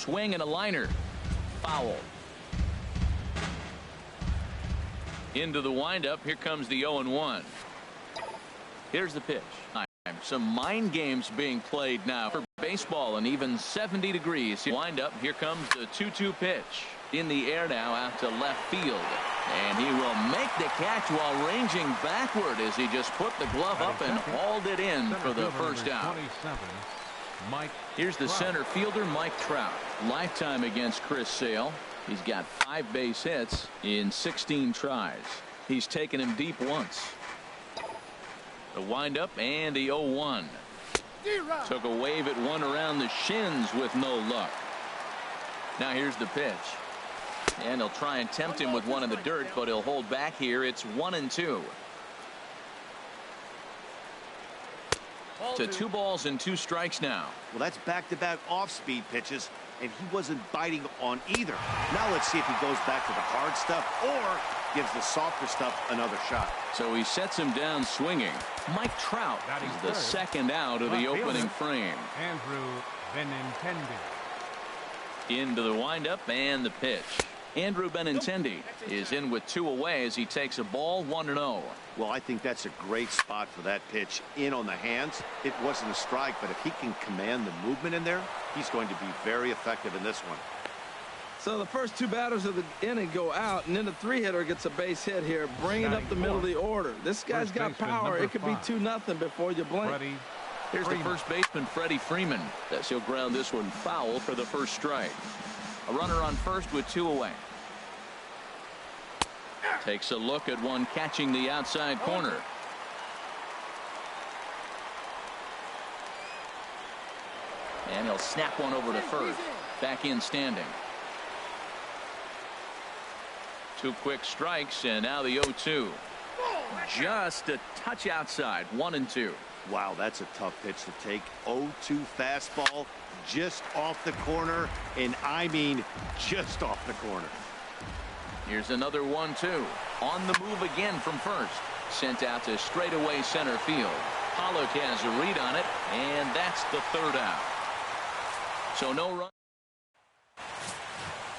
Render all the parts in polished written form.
swing and a liner. Foul. Into the windup. Here comes the 0-1. Here's the pitch. Some mind games being played now for baseball, and even 70 degrees. Wind up. Here comes the 2-2 pitch. In the air now out to left field. And he will make the catch while ranging backward as he just put the glove up and hauled it in for the first out. Here's the center fielder, Mike Trout. Lifetime against Chris Sale. He's got 5 base hits in 16 tries. He's taken him deep once. The windup and the 0-1. Took a wave at one around the shins with no luck. Now here's the pitch. And he'll try and tempt him with one in the dirt, but he'll hold back here. It's 1-2. To 2 balls and 2 strikes now. Well, that's back-to-back off-speed pitches, and he wasn't biting on either. Now let's see if he goes back to the hard stuff or gives the softer stuff another shot. So he sets him down swinging. Mike Trout is the second out of the opening frame. Andrew Benintendi. Into the windup and the pitch. Andrew Benintendi is in with 2 away as he takes a ball 1-0. Well, I think that's a great spot for that pitch. In on the hands. It wasn't a strike, but if he can command the movement in there, he's going to be very effective in this one. So the first 2 batters of the inning go out, and then the 3-hitter gets a base hit here, bringing up the middle of the order. This guy's got power. It could be 2-0 before you blink. Here's the first baseman, Freddie Freeman. As he'll ground this one foul for the first strike. A runner on first with 2 away. Takes a look at one catching the outside corner. And he'll snap one over to first. Back in standing. 2 quick strikes, and now the 0-2. Just a touch outside. 1-2. Wow, that's a tough pitch to take. 0-2 fastball just off the corner, and I mean just off the corner. Here's another 1-2. On the move again from first. Sent out to straightaway center field. Pollock has a read on it, and that's the 3rd out. So no run.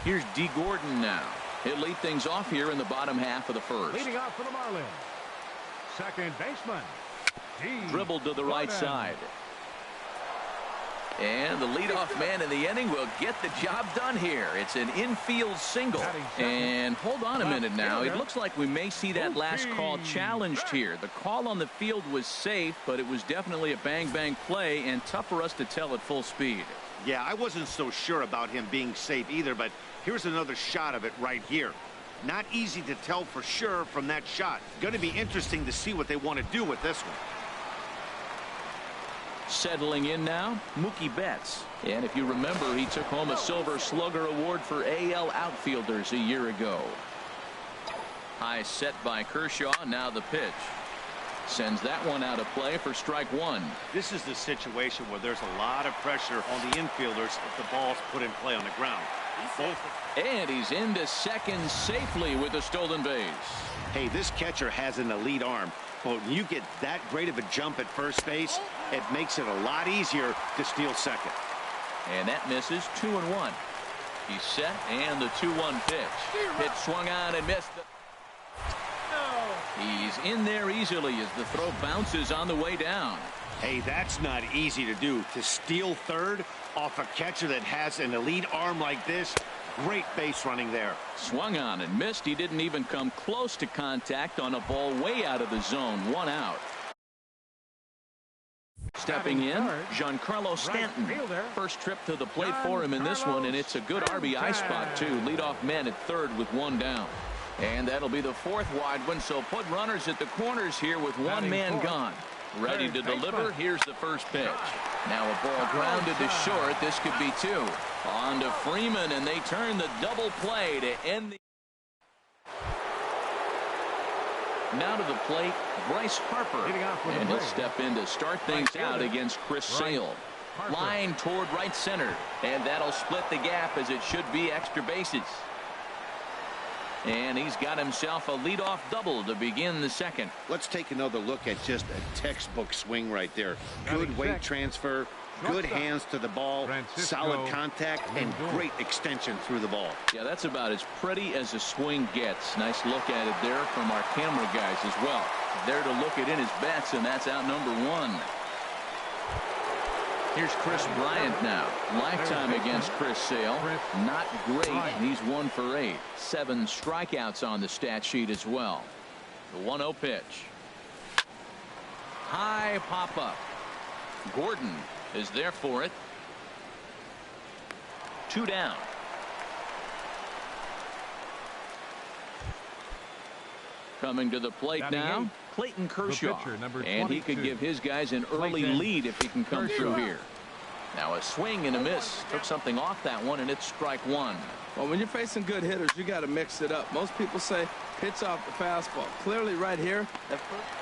Here's D. Gordon now. He'll lead things off here in the bottom half of the first. Leading off for the Marlins, second baseman. Dribbled to the right side. And the leadoff man in the inning will get the job done here. It's an infield single. And hold on a minute now. It looks like we may see that last call challenged here. The call on the field was safe, but it was definitely a bang-bang play and tough for us to tell at full speed. Yeah, I wasn't so sure about him being safe either, but here's another shot of it right here. Not easy to tell for sure from that shot. Going to be interesting to see what they want to do with this one. Settling in now, Mookie Betts. And if you remember, he took home a Silver Slugger Award for AL outfielders a year ago. High set by Kershaw. Now the pitch. Sends that one out of play for strike 1. This is the situation where there's a lot of pressure on the infielders if the ball's put in play on the ground. And he's into second safely with a stolen base. Hey, this catcher has an elite arm. But when you get that great of a jump at first base, it makes it a lot easier to steal second. And that misses. 2-1. He's set, and the 2-1 pitch. Pitch swung on and missed. He's in there easily as the throw bounces on the way down. Hey, that's not easy to do. To steal third off a catcher that has an elite arm like this. Great base running there. Swung on and missed. He didn't even come close to contact on a ball way out of the zone. 1 out. Stepping in, Giancarlo Stanton. First trip to the plate for him in this one, and it's a good RBI spot, too. Leadoff man at third with 1 down. And that'll be the 4th wide one, so put runners at the corners here with 1 man gone. Ready to deliver. Here's the first pitch. Now a ball grounded to short. This could be 2. On to Freeman, and they turn the double play to end the. Now to the plate, Bryce Harper. And he'll step in to start things out against Chris Sale. Line toward right center. And that'll split the gap as it should be extra bases. And he's got himself a leadoff double to begin the second. Let's take another look at just a textbook swing right there. Good weight transfer, Good hands to the ball, solid contact, and great extension through the ball. Yeah, that's about as pretty as a swing gets. Nice look at it there from our camera guys as well. There to look it in his bets, and that's out number one. Here's Chris Bryant now. Lifetime against Chris Sale. Not great. He's 1 for 8. 7 strikeouts on the stat sheet as well. The 1-0 pitch. High pop up. Gordon is there for it. 2 down. Coming to the plate now, Clayton Kershaw, and he could give his guys an early lead if he can come through here. Now a swing and a miss. Took something off that one, and it's strike one. Well, when you're facing good hitters, you got to mix it up. Most people say pitch off the fastball. Clearly right here.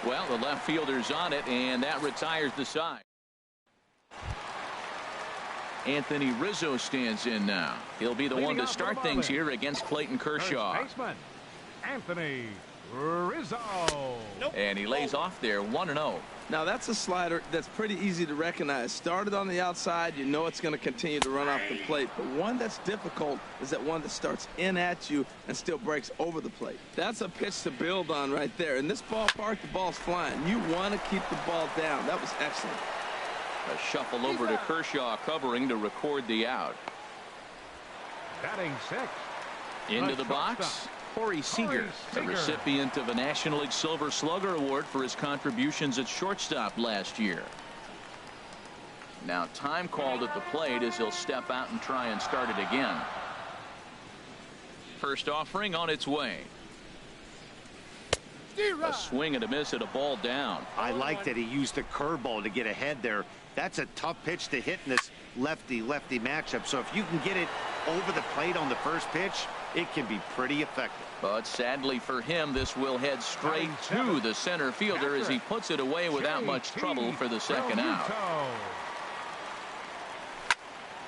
Well, the left fielder's on it, and that retires the side. Anthony Rizzo stands in now. He'll be the one to start things here against Clayton Kershaw. Anthony Rizzo. And he lays off there 1-0. Now that's a slider that's pretty easy to recognize. Started on the outside, you know it's going to continue to run off the plate. But one that's difficult is that one that starts in at you and still breaks over the plate. That's a pitch to build on right there. In this ballpark, the ball's flying. You want to keep the ball down. That was excellent. A shuffle over to Kershaw, covering to record the out. Batting 6. Into the box, Corey Seager, the recipient of a National League Silver Slugger Award for his contributions at shortstop last year. Now time called at the plate as he'll step out and try and start it again. First offering on its way. A swing and a miss at a ball down. I like that he used the curveball to get ahead there. That's a tough pitch to hit in this lefty-lefty matchup. So if you can get it over the plate on the first pitch, it can be pretty effective. But sadly for him, this will head straight to the center fielder as he puts it away without much trouble for the second out.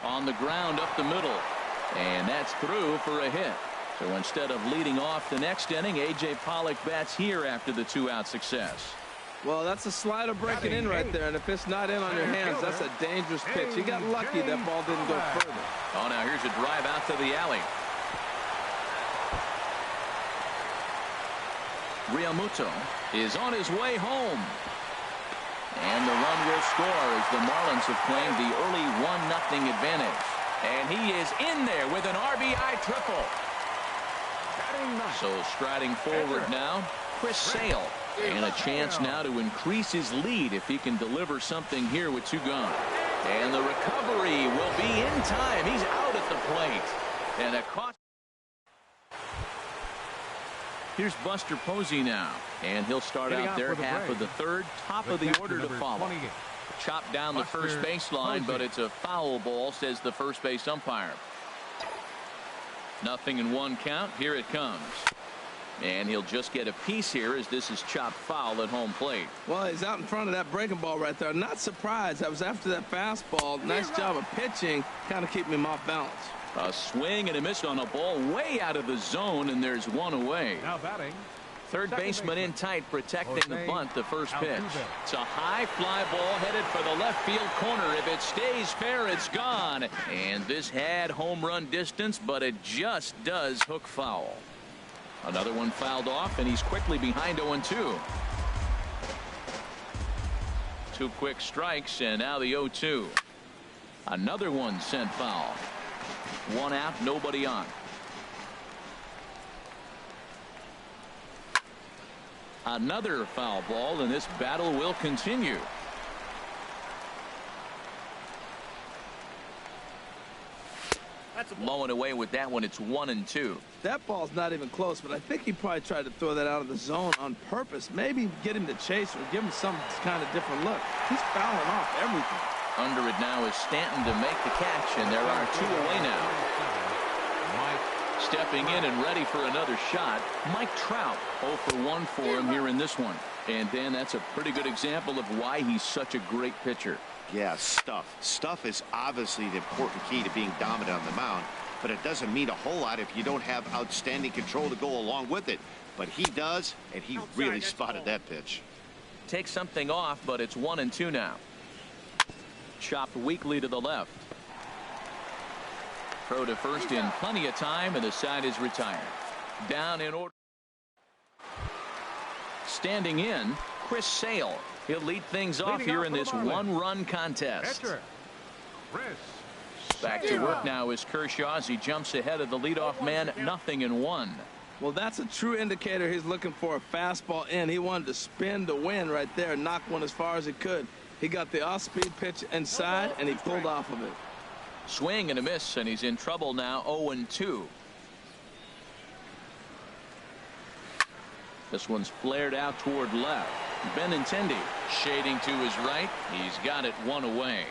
On the ground up the middle, and that's through for a hit. So instead of leading off the next inning, A.J. Pollock bats here after the 2-out success. Well, that's a slider breaking in right there, and if it's not in on your hands, that's a dangerous pitch. He got lucky that ball didn't go further. Oh, now here's a drive out to the alley. Realmuto is on his way home. And the run will score as the Marlins have claimed the early 1-0 advantage. And he is in there with an RBI triple. So striding forward now, Chris Sale. And a chance now to increase his lead if he can deliver something here with 2 gone. And the recovery will be in time. He's out at the plate. And a caught. Here's Buster Posey now. And he'll start out there half of the third. Top of the order to follow. Chopped down the first baseline, but it's a foul ball, says the first base umpire. 0-1 count. Here it comes. And he'll just get a piece here as this is chopped foul at home plate. Well, he's out in front of that breaking ball right there. Not surprised. That was after that fastball. Nice job of pitching, kind of keeping him off balance. A swing and a miss on a ball way out of the zone, and there's one away. Now batting. Third baseman in tight, protecting the bunt, the first pitch. It's a high fly ball headed for the left field corner. If it stays fair, it's gone. And this had home run distance, but it just does hook foul. Another one fouled off, and he's quickly behind 0-2. 2 quick strikes, and now the 0-2. Another one sent foul. 1 out, nobody on. Another foul ball, and this battle will continue. Blowing away with that one. It's 1-2. That ball's not even close, but I think he probably tried to throw that out of the zone on purpose. Maybe get him to chase or give him some kind of different look. He's fouling off everything. Under it now is Stanton to make the catch, and there are 2 away now. Stepping in and ready for another shot, Mike Trout. 0 for 1 for him here in this one. And Dan, that's a pretty good example of why he's such a great pitcher. Yeah, stuff. Stuff is obviously the important key to being dominant on the mound, but it doesn't mean a whole lot if you don't have outstanding control to go along with it. But he does, and he really spotted that pitch. Take something off, but it's 1-2 now. chopped weakly to the left. Throw to first in plenty of time, and the side is retired. Down in order. Standing in, Chris Sale. He'll lead things off here in this one-run contest. Back to work now is Kershaw as he jumps ahead of the leadoff man, 0-1. Well, that's a true indicator. He's looking for a fastball in. He wanted to spin to win right there, knock one as far as he could. He got the off-speed pitch inside, and he pulled off of it. Swing and a miss, and he's in trouble now, 0-2. This one's flared out toward left. Benintendi shading to his right. He's got it one away.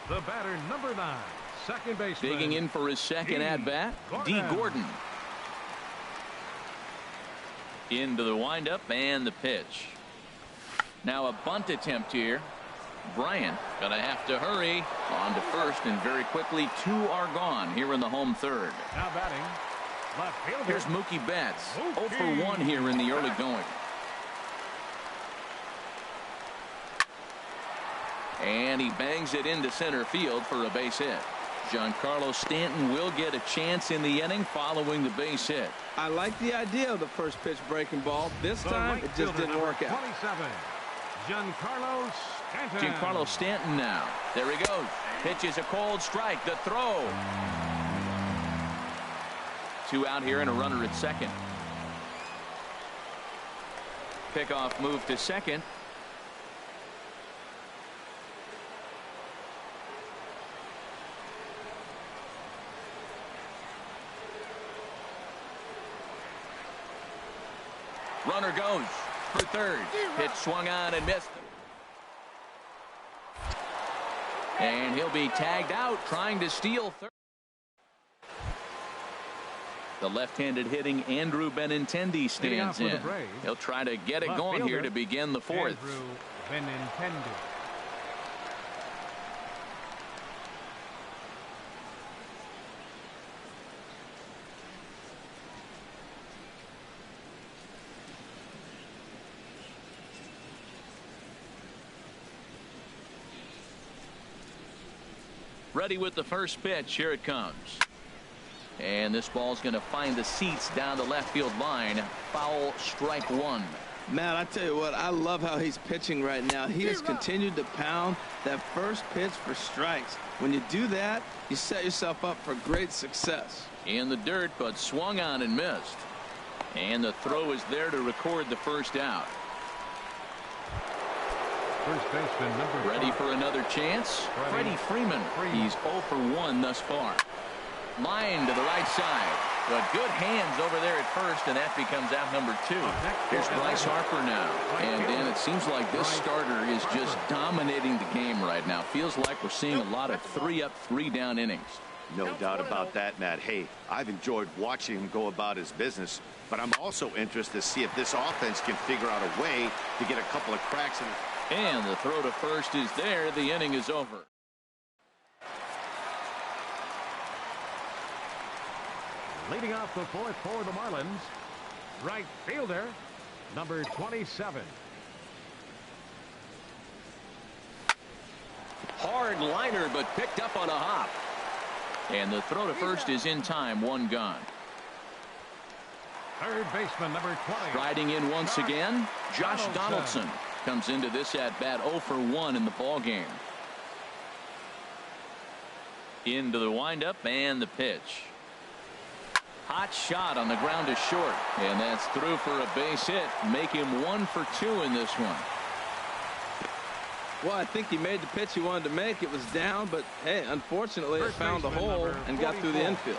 The batter, number 9, second baseman. Digging in for his second at-bat, D. Gordon. Into the windup and the pitch. Now a bunt attempt here. Bryant gonna have to hurry on to first, and very quickly 2 are gone here in the home third. Now batting, left fielder. Here's Mookie Betts, 0 for 1 here in the early going. And he bangs it into center field for a base hit. Giancarlo Stanton will get a chance in the inning following the base hit. I like the idea of the first pitch breaking ball. This time it just didn't work out. 27, Giancarlo Stanton. Giancarlo Stanton now. There he goes. Pitches a cold strike. The throw. 2 out here and a runner at second. Pickoff move to second. Runner goes for third. Pitch swung on and missed. And he'll be tagged out trying to steal third. The left-handed hitting Andrew Benintendi stands in. He'll try to get it going here to begin the fourth. Andrew Benintendi. Ready with the first pitch. Here it comes. And this ball's going to find the seats down the left field line. Foul, strike 1. Matt, I tell you what, I love how he's pitching right now. He has continued to pound that first pitch for strikes. When you do that, you set yourself up for great success. In the dirt, but swung on and missed. And the throw is there to record the first out. First baseman, number 5. Ready for another chance? Freddie Freeman. He's 0 for 1 thus far. Line to the right side. But good hands over there at first, and that becomes out number 2. Here's Bryce Harper now. And Dan, it seems like this starter is just dominating the game right now. Feels like we're seeing a lot of 3-up, 3-down innings. No doubt about that, Matt. Hey, I've enjoyed watching him go about his business, but I'm also interested to see if this offense can figure out a way to get a couple of cracks in it. And the throw to first is there. The inning is over. Leading off the fourth for the Marlins, right fielder, number 27. Hard liner, but picked up on a hop. And the throw to first is in time. 1 gone. Third baseman, number 20. Riding in once again, Josh Donaldson comes into this at bat 0 for 1 in the ball game. Into the windup and the pitch. Hot shot on the ground to short, and that's through for a base hit. Make him 1 for 2 in this one. Well, I think he made the pitch he wanted to make. It was down, but hey, unfortunately, it found a hole and got through the infield.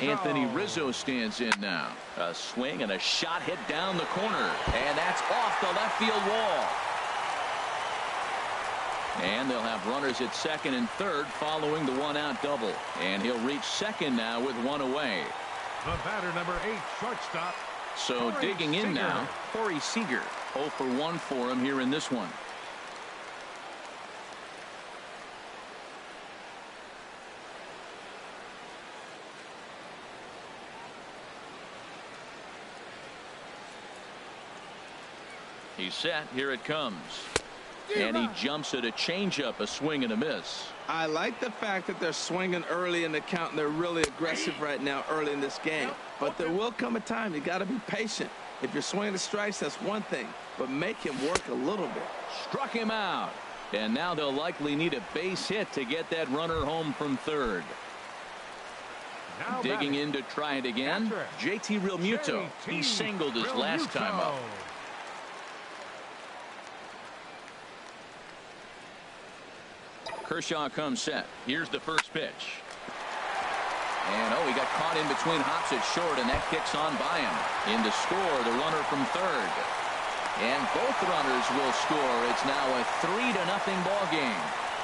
Anthony Rizzo stands in now. A swing and a shot hit down the corner, and that's off the left field wall. And they'll have runners at second and third following the 1-out double. And he'll reach second now with 1 away. The batter, number 8, shortstop. So digging in now, Corey Seager. 0 for 1 for him here in this one. He's set. Here it comes. And he jumps at a changeup, a swing and a miss. I like the fact that they're swinging early in the count, and they're really aggressive right now early in this game. But there will come a time you got to be patient. If you're swinging the strikes, that's one thing, but make him work a little bit. Struck him out. And now they'll likely need a base hit to get that runner home from third. Now Digging in to try it again. JT Realmuto. He singled his last time up. Kershaw comes set. Here's the first pitch. And he got caught in between hops at short, and that kicks on by him. In to score, the runner from third. And both runners will score. It's now a 3-0 ball game.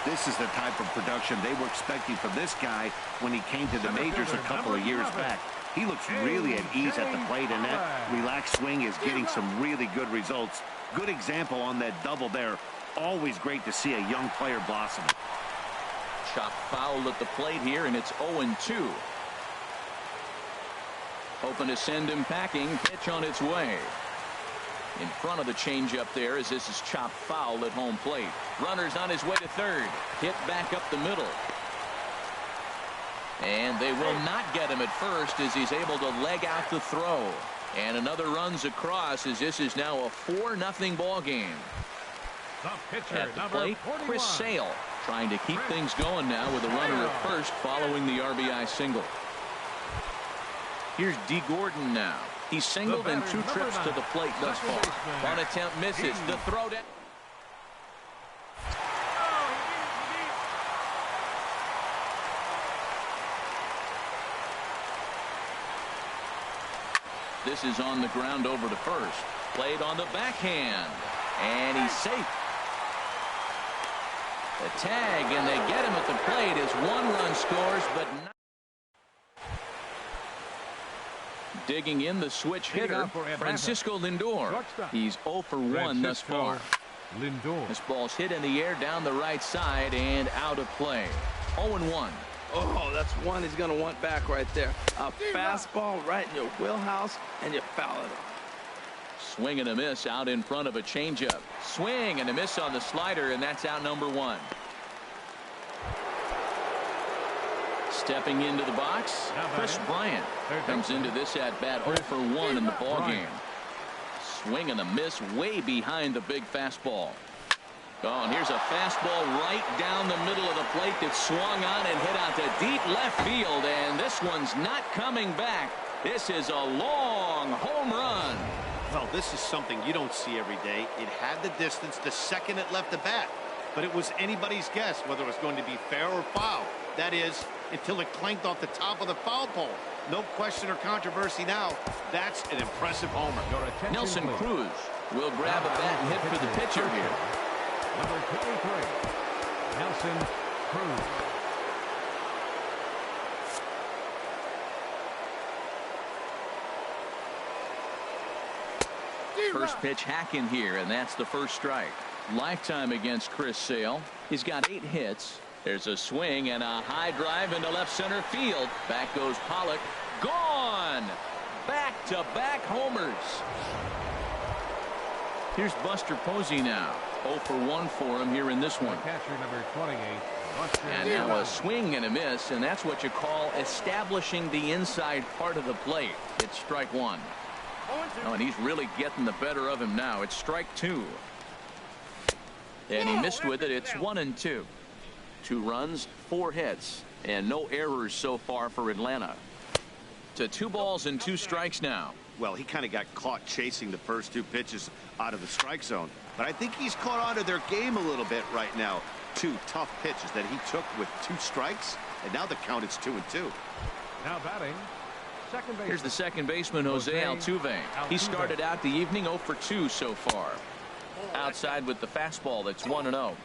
This is the type of production they were expecting from this guy when he came to the majors a couple of years back. He looks really at ease at the plate, and that relaxed swing is getting some really good results. Good example on that double there. Always great to see a young player blossom. Chop foul at the plate here, and it's 0-2. Hoping to send him packing. Pitch on its way. In front of the changeup there as this is chopped foul at home plate. Runner's on his way to third. Hit back up the middle. And they will not get him at first as he's able to leg out the throw. And another runs across as this is now a 4-0 ball game. At the plate, Chris Sale trying to keep things going now with a runner at first following the RBI single. Here's D. Gordon now. He singled in 2 trips to the plate thus far. One attempt misses. The throw down. This is on the ground over to first. Played on the backhand. And he's safe. The tag, and they get him at the plate as 1 run scores, but not. Digging in the switch hitter, Francisco Lindor. He's 0 for 1 thus far. This ball's hit in the air down the right side and out of play. 0-1. Oh, that's one he's going to want back right there. A fastball right in your wheelhouse, and you foul it off. Swing and a miss out in front of a changeup. Swing and a miss on the slider, and that's out number 1. Stepping into the box, Chris Bryant comes into this at bat 0 for 1 in the ball game. Swing and a miss way behind the big fastball. Oh, and here's a fastball right down the middle of the plate that swung on and hit out to deep left field, and this one's not coming back. This is a long home run. Well, this is something you don't see every day. It had the distance the second it left the bat, but it was anybody's guess whether it was going to be fair or foul. That is, until it clanked off the top of the foul pole. No question or controversy now. That's an impressive homer. Nelson Cruz will grab a bat and hit for the pitcher here. Number 23, Nelson Cruz. First pitch hack in here, and that's the first strike. Lifetime against Chris Sale. He's got 8 hits. There's a swing and a high drive into left center field. Back goes Pollock. Gone! Back-to-back homers. Here's Buster Posey now. 0 for 1 for him here in this one. Catcher number 28. Buster. And now a swing and a miss, and that's what you call establishing the inside part of the plate. It's strike 1. Oh, and he's really getting the better of him now. It's strike 2. And he missed with it. It's 1-2. 2 runs, 4 hits, and no errors so far for Atlanta. To 2 balls and 2 strikes now. Well, he kind of got caught chasing the first 2 pitches out of the strike zone, but I think he's caught on to their game a little bit right now. 2 tough pitches that he took with 2 strikes, and now the count is 2-2. Now batting, second base. Here's the second baseman, Jose Altuve. He started out the evening 0 for 2 so far. Outside with the fastball, that's 1-0.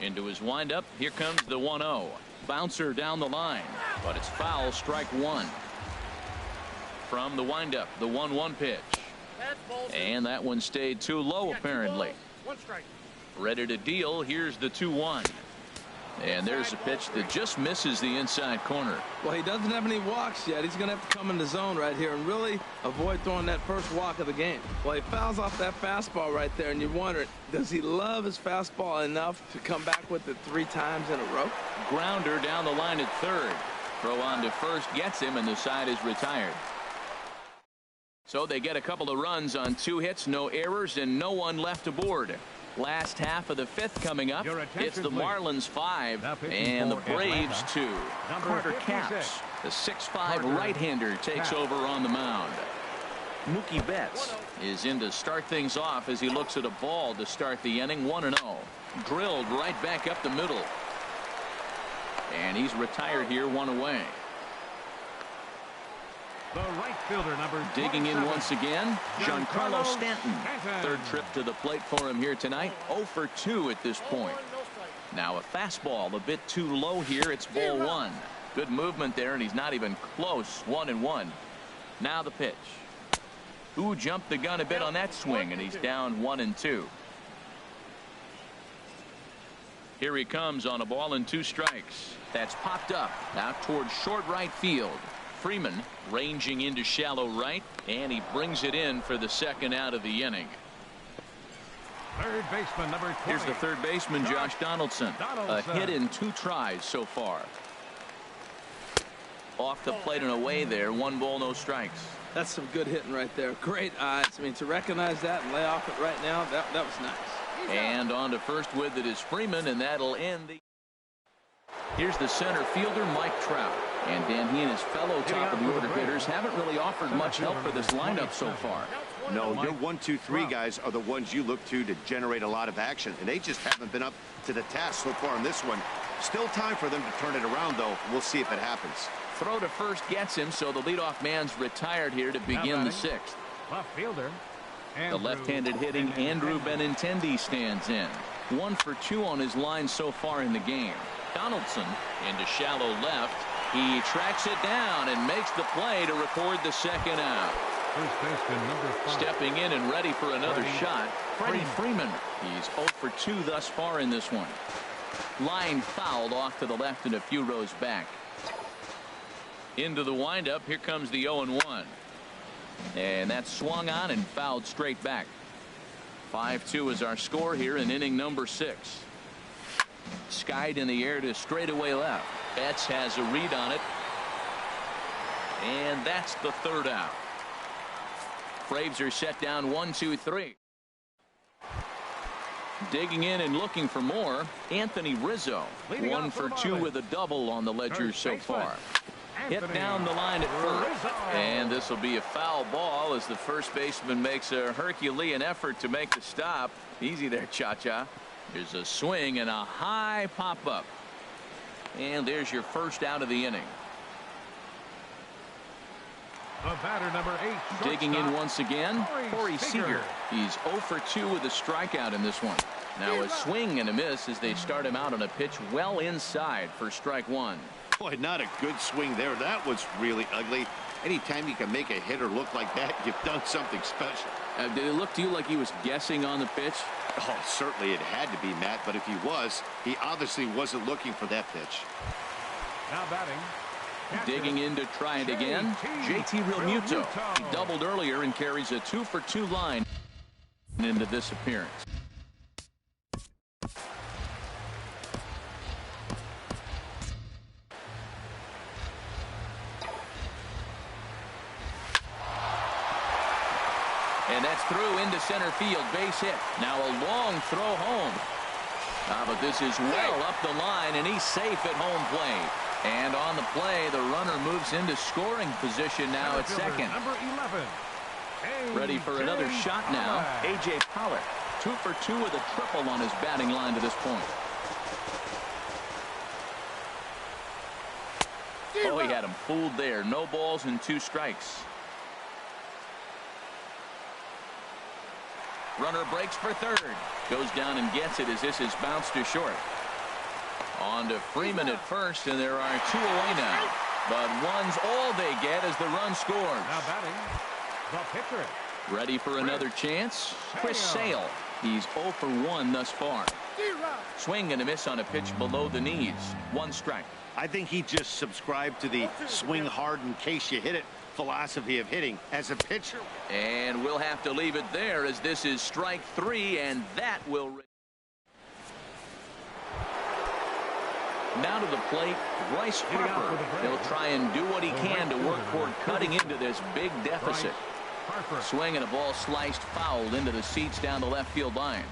Into his windup, here comes the 1-0. Bouncer down the line, but it's foul, strike 1. From the windup, the 1-1 pitch. And that one stayed too low apparently. Ready to deal, here's the 2-1. And there's a pitch that just misses the inside corner. Well, he doesn't have any walks yet. He's going to have to come in the zone right here and really avoid throwing that first walk of the game. Well, he fouls off that fastball right there, and you wonder, does he love his fastball enough to come back with it 3 times in a row? Grounder down the line at third. Throw on to first gets him, and the side is retired. So they get a couple of runs on 2 hits, no errors, and no one left aboard. Last half of the 5th coming up. It's the Marlins 5 and the Braves 2. Carter Capps, the 6'5" right-hander, takes over on the mound. Mookie Betts is in to start things off as he looks at a ball to start the inning. 1-0. Drilled right back up the middle. And he's retired here, 1 away. The right fielder, number digging in once again, Giancarlo Stanton. 3rd trip to the plate for him here tonight. 0 for 2 at this point. Now a fastball a bit too low here. It's ball 1. Good movement there, and he's not even close. 1-1. Now the pitch. Who jumped the gun a bit on that swing, and he's down 1-2. Here he comes on a ball and 2 strikes. That's popped up out towards short right field. Freeman ranging into shallow right, and he brings it in for the 2nd out of the inning. Third baseman, number 20. Here's the 3rd baseman, Josh Donaldson. A hit in 2 tries so far. Off the plate and away there. 1 ball, no strikes. That's some good hitting right there. Great eyes. I mean, to recognize that and lay off it right now, that was nice. And on to first with it is Freeman, and that'll end the. Here's the center fielder, Mike Trout. And Dan, he and his fellow top-of-the-order hitters haven't really offered much help for this lineup so far. No, your 1, 2, 3 guys are the ones you look to generate a lot of action, and they just haven't been up to the task so far in this one. Still time for them to turn it around, though. We'll see if it happens. Throw to first gets him, so the leadoff man's retired here to begin the 6th. Left fielder. The left-handed hitting Andrew Benintendi stands in. 1 for 2 on his line so far in the game. Donaldson into shallow left. He tracks it down and makes the play to record the 2nd out. First baseman, number 5. Stepping in and ready for another shot, Freddie Freeman. He's 0 for 2 thus far in this one. Line fouled off to the left and a few rows back. Into the windup. Here comes the 0-1. And that's swung on and fouled straight back. 5-2 is our score here in inning number 6. Skied in the air to straightaway left. Betts has a read on it. And that's the 3rd out. Braves are set down 1, 2, 3. Digging in and looking for more, Anthony Rizzo. 1 for 2 with a double on the ledger so far. Hit down the line at first. And this will be a foul ball as the first baseman makes a Herculean effort to make the stop. Easy there, Cha-Cha. There's a swing and a high pop-up. And there's your first out of the inning. The batter, number 8. Digging in once again, Corey Seager. He's 0 for 2 with a strikeout in this one. Now a swing and a miss as they start him out on a pitch well inside for strike 1. Boy, not a good swing there. That was really ugly. Anytime you can make a hitter look like that, you've done something special. Did it look to you like he was guessing on the pitch? Oh, certainly it had to be, Matt, but if he was, he obviously wasn't looking for that pitch. Now batting. Digging in to try it again, JT Realmuto. He doubled earlier and carries a 2 for 2 line into this appearance. And that's through into center field, base hit. Now a long throw home. But this is well up the line, and he's safe at home plate. And on the play, the runner moves into scoring position now at second. Number 11. Ready for another shot now. A.J. Pollock, 2 for 2 with a triple on his batting line to this point. Oh, he had him fooled there. No balls and 2 strikes. Runner breaks for third. Goes down and gets it as this is bounced to short. On to Freeman at first, and there are 2 away now. But one's all they get as the run scores. Now batting, the pitcher. Ready for another chance? Chris Sale. He's 0 for 1 thus far. Swing and a miss on a pitch below the knees. 1 strike. I think he just subscribed to the swing hard in case you hit it philosophy of hitting as a pitcher. And we'll have to leave it there as this is strike 3, and that will. Now to the plate, Bryce Harper. He'll try and do what he can to work toward cutting into this big deficit. Swing and a ball sliced foul into the seats down the left field line.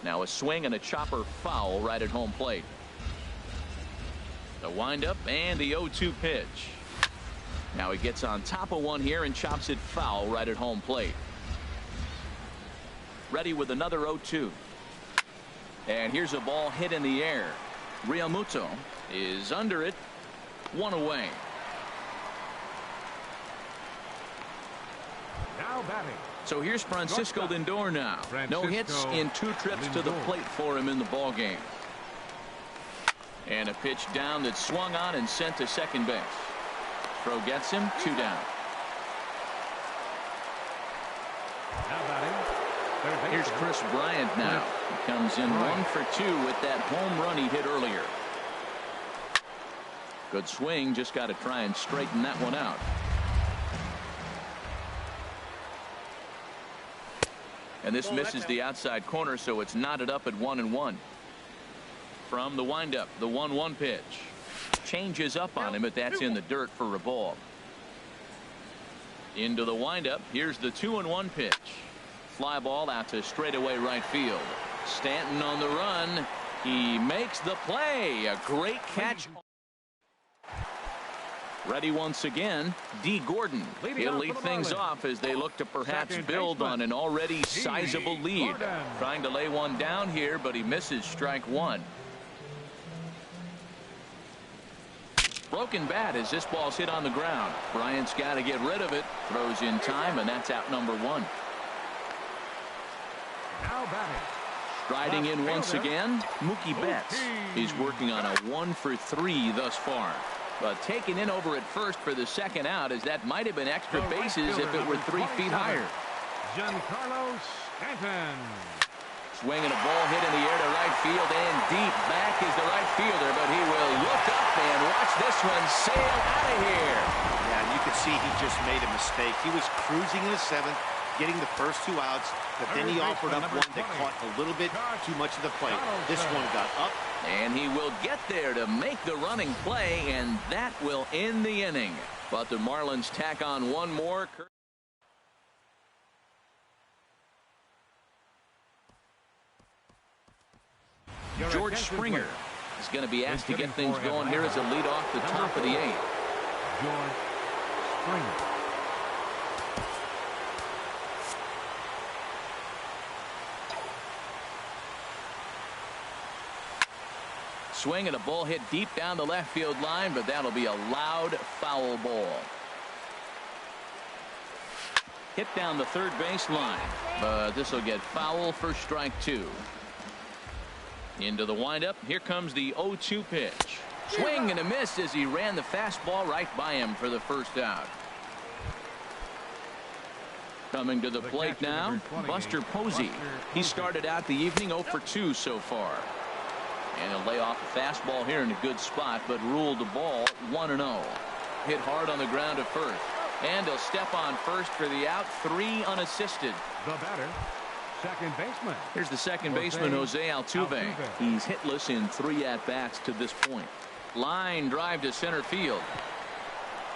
Now a swing and a chopper foul right at home plate. The windup and the 0-2 pitch. Now he gets on top of one here and chops it foul right at home plate. Ready with another 0-2. And here's a ball hit in the air. Realmuto is under it. 1 away. Now batting. So here's Francisco Lindor now. No hits in 2 trips to the plate for him in the ball game. And a pitch down that's swung on and sent to second base. Throw gets him. 2 down. Now batting. Here's Chris Bryant now. He comes in 1 for 2 with that home run he hit earlier. Good swing. Just got to try and straighten that one out. And this misses the outside corner, so it's knotted up at 1-1. From the windup, the 1-1 pitch. Changes up on him, but that's in the dirt for a ball. Into the windup. Here's the 2-1 pitch. Fly ball out to straightaway right field. Stanton on the run. He makes the play. A great catch. Ready once again, D. Gordon. He'll lead things off as they look to perhaps build on an already sizable lead. Trying to lay one down here, but he misses strike 1. Broken bat as this ball's hit on the ground. Bryant's got to get rid of it. Throws in time, and that's out number 1. Now batting. Striding in once again, Mookie Betts. He's working on a 1 for 3 thus far. But taken in over at first for the second out, as that might have been extra bases if it were 3 feet higher. Giancarlo Stanton. Swing and a ball hit in the air to right field, and deep back is the right fielder, but he will look up and watch this one sail out of here. Yeah, you could see he just made a mistake. He was cruising in the 7th, getting the first 2 outs, but then he offered up one that caught a little bit too much of the plate. This one got up. And he will get there to make the running play, and that will end the inning. But the Marlins tack on one more. George Springer is going to be asked to get things going here as a lead off the top of the 8th. George Springer. Swing and a ball hit deep down the left field line, but that'll be a loud foul ball. Hit down the third base line, but this will get foul for strike 2. Into the windup. Here comes the 0-2 pitch. Swing and a miss as he ran the fastball right by him for the first out. Coming to the plate now, Buster Posey. He started out the evening 0 for 2 so far. And he'll lay off a fastball here in a good spot, but ruled the ball 1-0. Hit hard on the ground at first. And he'll step on first for the out, 3 unassisted. The batter, second baseman. Here's the second baseman, Jose Altuve. He's hitless in 3 at-bats to this point. Line drive to center field.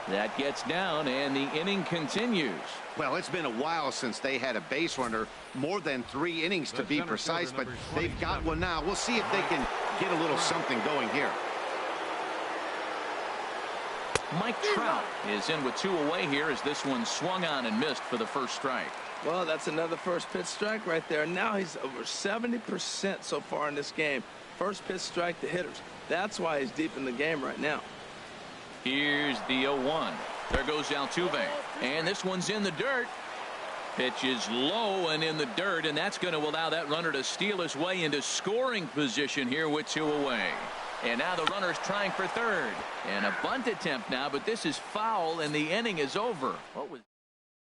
That gets down, and the inning continues. Well, it's been a while since they had a base runner, more than 3 innings to be precise, but they've got one now. We'll see if they can get a little something going here. Mike Trout is in with 2 away here as this one swung on and missed for the first strike. Well, that's another first pitch strike right there. Now he's over 70% so far in this game. First pitch strike to hitters. That's why he's deep in the game right now. Here's the 0-1. There goes Altuve. And this one's in the dirt. Pitch is low and in the dirt, and that's going to allow that runner to steal his way into scoring position here with 2 away. And now the runner's trying for third. And a bunt attempt now, but this is foul, and the inning is over. What was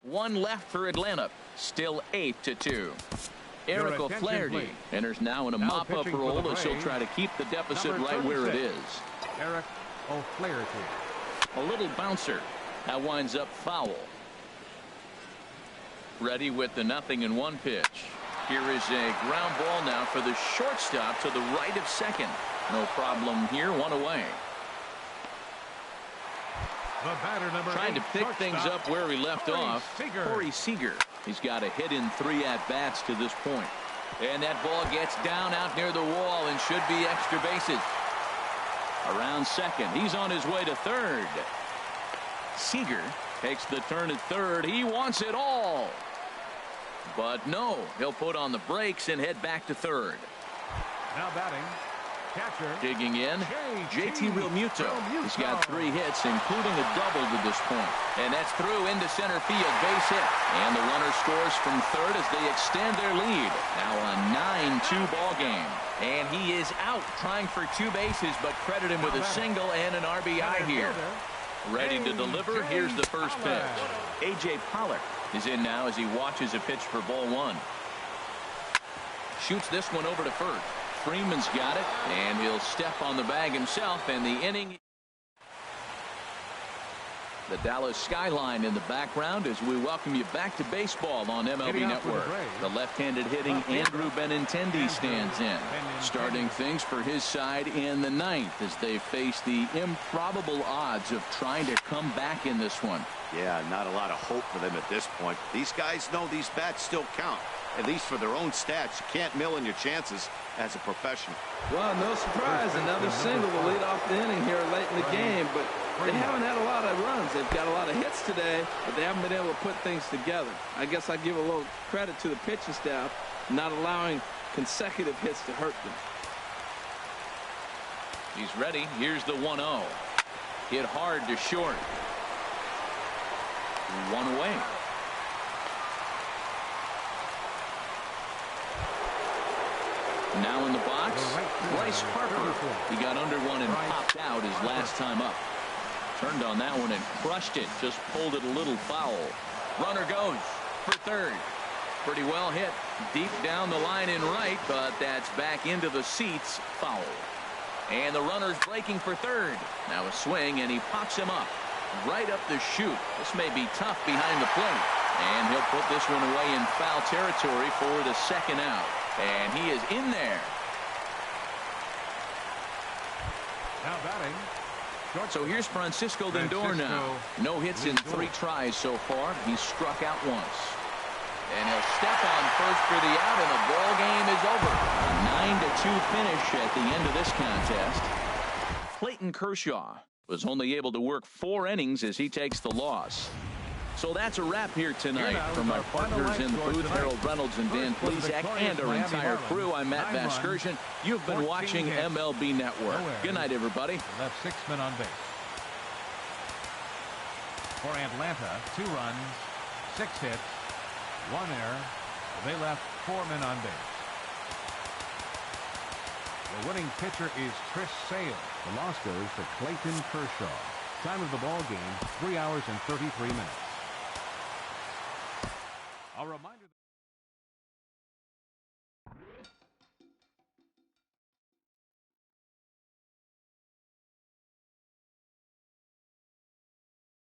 One left for Atlanta. Still 8-2. Eric O'Flaherty enters now in a mop-up role as he'll try to keep the deficit right where it is. Eric O'Flaherty. A little bouncer. That winds up foul. Ready with the 0-1 pitch. Here is a ground ball now for the shortstop to the right of second. No problem here. One away. The batter, number Trying to pick things up where he left off. Corey Seager. He's got a hit in 3 at-bats to this point. And that ball gets down out near the wall and should be extra bases. Around second. He's on his way to third. Seager takes the turn at third. He wants it all. But no, he'll put on the brakes and head back to third. Now batting, catcher. Digging in, JT Realmuto. He's got 3 hits, including a double to this point. And that's through into center field, base hit. And the runner scores from third as they extend their lead. Now a 9-2 ball game. And he is out trying for 2 bases, but credit him with a single and an RBI here. Ready to deliver. Here's the first pitch. A.J. Pollock is in now as he watches a pitch for ball 1. Shoots this one over to first. Freeman's got it, and he'll step on the bag himself, and the inning. The Dallas skyline in the background as we welcome you back to baseball on MLB Network. The left-handed hitting Andrew Benintendi stands in, starting things for his side in the 9th as they face the improbable odds of trying to come back in this one. Yeah, not a lot of hope for them at this point. These guys know these bats still count, at least for their own stats. You can't mill in your chances as a professional. Well, no surprise, another single to lead off the inning here late in the game, but they haven't had a lot of runs. They've got a lot of hits today, but they haven't been able to put things together. I guess I give a little credit to the pitching staff, not allowing consecutive hits to hurt them. He's ready. Here's the 1-0. Hit hard to short. 1 away. Now in the box, Bryce Harper. He got under one and popped out his last time up. Turned on that one and crushed it. Just pulled it a little foul. Runner goes for third. Pretty well hit deep down the line in right, but that's back into the seats. Foul. And the runner's breaking for third. Now a swing, and he pops him up. Right up the chute. This may be tough behind the plate. And he'll put this one away in foul territory for the second out. And he is in there. Now batting. So here's Francisco Lindor now. No hits in 3 tries so far. He's struck out once. And he'll step on first for the out, and the ball game is over. A 9-2 finish at the end of this contest. Clayton Kershaw was only able to work 4 innings as he takes the loss. So that's a wrap here tonight. From my partners in the booth, Harold Reynolds and Dan Plesac, and our entire crew, I'm Matt Vasgersian. You've been watching MLB Network. Good night, everybody. Left 6 men on base. For Atlanta, 2 runs, 6 hits, 1 error. They left 4 men on base. The winning pitcher is Chris Sale. The loss goes to Clayton Kershaw. Time of the ball game, 3 hours and 33 minutes. A reminder.